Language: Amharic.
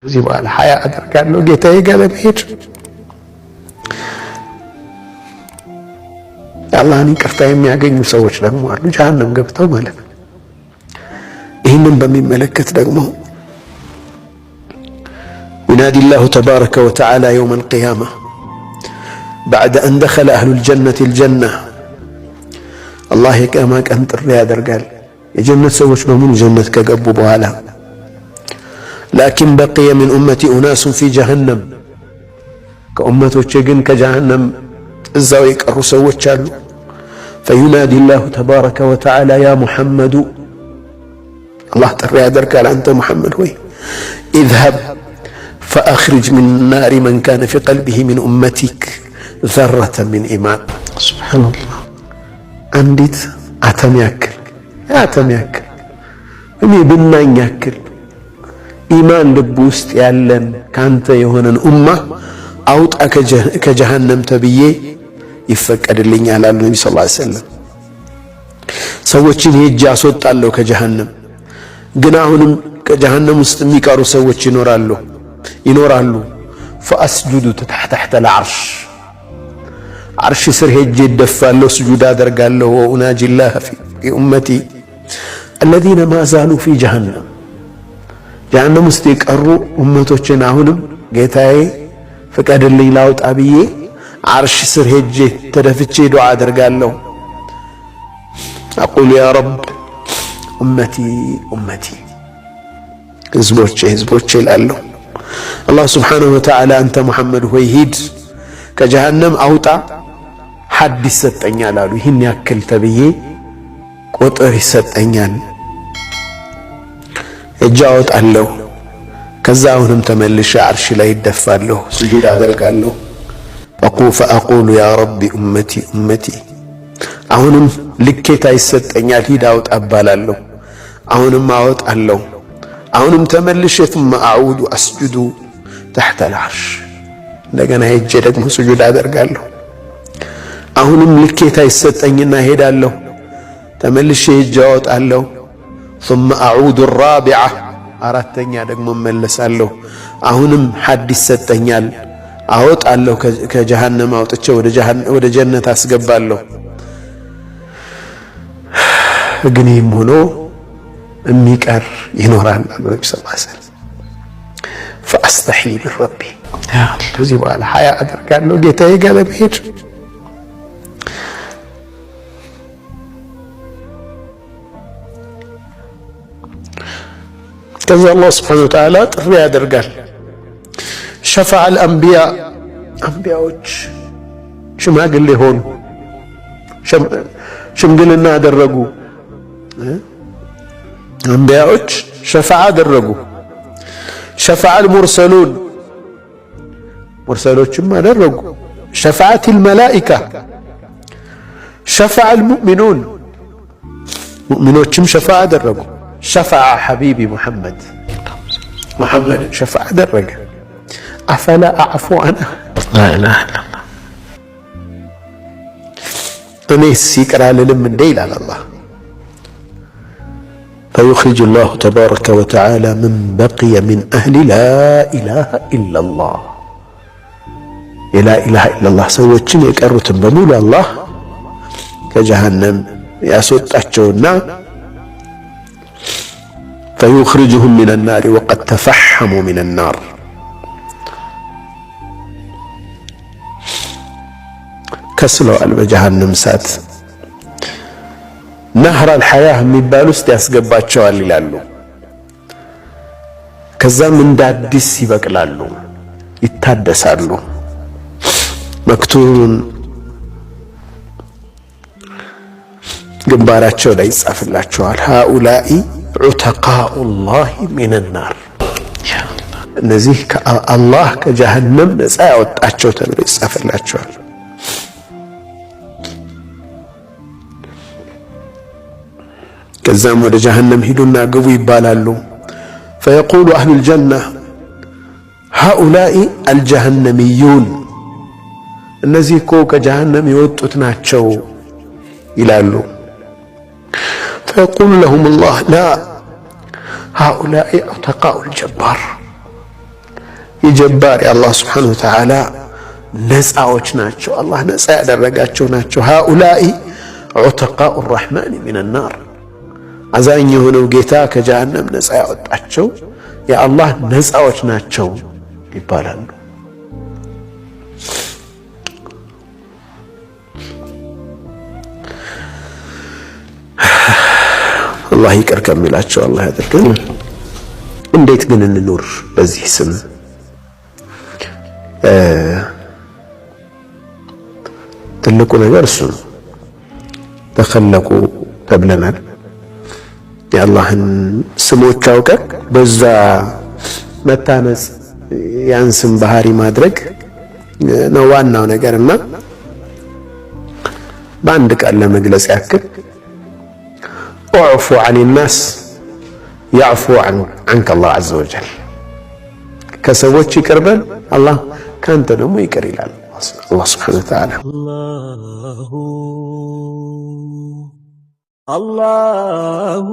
እዚህ በኋላ ሀያ አደርጋለሁ ጌታዬ ጋር ለመሄድ አላህን ይቅርታ የሚያገኙ ሰዎች ደግሞ አሉ፣ ጀሃነም ገብተው ማለት ነው። ይህንን በሚመለከት ደግሞ ينادي الله تبارك وتعالى يوم القيامة بعد أن دخل أهل الجنة الجنة الله يكامك أنت الرياض قال የጀነት ሰዎች በሙሉ ጀነት ከገቡ በኋላ لكن بقي من أمتي أناس في جهنم كأمتوች ግን ከጀሃነም እዛው የቀሩ ሰዎች አሉ فينادي الله تبارك وتعالى يا محمد الله ጥሪ ያደርጋል አንተ محمد ሆይ اذهب فأخرج من النار من كان في قلبه من أمتك ذرة من إيمان سبحان الله አንዲት አተም ያክል እኔ ብናኝ ያክል ኢማን ልብ ውስጥ ያለን ካንተ የሆነን ኡማ አውጣ ከጀሃነም ተብዬ ይፈቀድልኛል አሉ ነብዩ ሰለላሁ ዐለይሂ ወሰለም። ሰዎችን ሄጄ አስወጣለሁ ከጀሃነም፣ ግን አሁንም ከጀሃነም ውስጥ የሚቀሩ ሰዎች ይኖራሉ። فأسجد تحت العرش عرش ስር ሄጄ ይደፋለሁ፣ ስጁድ አደርጋለሁ። وأناجي الله في أمتي الذين ما زالوا في جهنم ጀሃነም ውስጥ የቀሩ ኡመቶችን አሁንም ጌታዬ ፍቀድልኝ ላውጣ ብዬ ዓርሽ ስር ሄጄ ተደፍቼ ዱዓ አደርጋለሁ። أقول يا رب أمتي ህዝቦቼ እላለሁ። አላህ ስብሓነሁ ወተዓላ አንተ ሙሐመድ ሆይ ሂድ ከጀሃነም አውጣ ሐድ ይሰጠኛል አሉ። ይህን ያክል ተብዬ ቁጥር ይሰጠኛል፣ እጅ አወጣለሁ። ከዛ አሁንም ተመልሼ ዓርሽ ላይ ይደፋለሁ፣ ስጁድ አደርጋለሁ። فأقول يا رب أمتي አሁንም ልኬታ ይሰጠኛል፣ ሂድ አውጣ እባላለሁ። አሁንም አወጣለሁ። አሁንም ተመልሼ ثم أعود أسجد تحت العرش እንደገና ሄጄ ደግሞ ስጁድ አደርጋለሁ። አሁንም ልኬታ ይሰጠኝና ሄዳለሁ። ተመልሼ ሄጄ አወጣለሁ። ثم أعود الرابعة አራተኛ ደግሞ መለሳለሁ። አሁንም ሐድ ይሰጠኛል፣ አወጣለሁ። ከጀሃነም አውጥቼ ወደ ጀነት አስገባለሁ። ግን ይህም ሆኖ የሚቀር ይኖራል አሉ ነብዩ ሰለላሁ ዐለይሂ ወሰለም። فأستحي من ربي ከዚህ በኋላ ሀያ አደርጋለሁ ጌታዬ ጋር ለመሄድ ከዛ አላህ ስብሓነሁ ወተዓላ ጥሪ ያደርጋል። ሸፈዐ አልአንቢያ አንቢያዎች ሽማግሌ ሆኑ፣ ሽምግልና አደረጉ። አንቢያዎች ሸፈዓ አደረጉ። ሸፈዐ አልሙርሰሉን ሙርሰሎችም አደረጉ። ሸፈዐት አልመላኢካ ሸፈዐ አልሙእሚኑን ሙእሚኖችም ሸፈዓ አደረጉ። ሸፈዐ ሐቢቢ ሙሐመድ ሸፈዓ አደረገ። አፈላ አዕፉ አና ላ ኢላሃ ኢለላህ እኔስ ይቅር አልልም እንዴ ይላል አላህ። فيخرج الله تبارك وتعالى من بقي من أهل لا إله إلا الله لا إله إلا الله ሰዎችን የቀሩትን በሙሉ አላህ ከጀሃነም ያስወጣቸውና فيخرجهم من النار وقد تفحموا من النار ከስለዋል በጀሃነም እሳት። ነህር አልሐያህ የሚባል ውስጥ ያስገባቸዋል ይላሉ። ከዛም እንደ አዲስ ይበቅላሉ፣ ይታደሳሉ። መክቱቡን ግንባራቸው ላይ ይጻፍላቸዋል ሃኡላኢ ዑተቃኡ ላህ ሚን ናር እነዚህ አላህ ከጀሃነም ነፃ ያወጣቸው ተብሎ ይጻፍላቸዋል። ከዛም ወደ ጀሃነም ሂዱና ግቡ ይባላሉ። فيقول أهل الجنة هؤلاء الجهنميون እነዚህ እኮ ከጀሃነም የወጡት ናቸው ይላሉ። فيقول لهم الله لا هؤلاء عتقاء الجبار የጀባር የአላህ ስብሓነሁ ወተዓላ ነፃዎች ናቸው። አላህ ነፃ ያደረጋቸው ናቸው። ሃኡላኢ ዑተቃኡ ረሕማን ሚነናር አዛኝ የሆነው ጌታ ከጀሃነም ነፃ ያወጣቸው የአላህ ነፃዎች ናቸው ይባላሉ። አላህ ይቅር ከሚላቸው አላህ ያድርገን። እንዴት ግን እንኑር በዚህ ስም? ትልቁ ነገር እሱ ነው። ተኸለቁ ተብለናል። የአላህን ስሞች አውቀን በዛ መታነጽ ያን ስም ባህሪ ማድረግ ነው ዋናው ነገርና በአንድ ቃል ለመግለጽ ያክል اعفو عن الناس يعفو عنك الله عز وجل ከሰዎች ይቅርበል አላህ ካንተ ደግሞ ይቅር ይላል አላህ Subhanahu Wa Ta'ala። አላሁ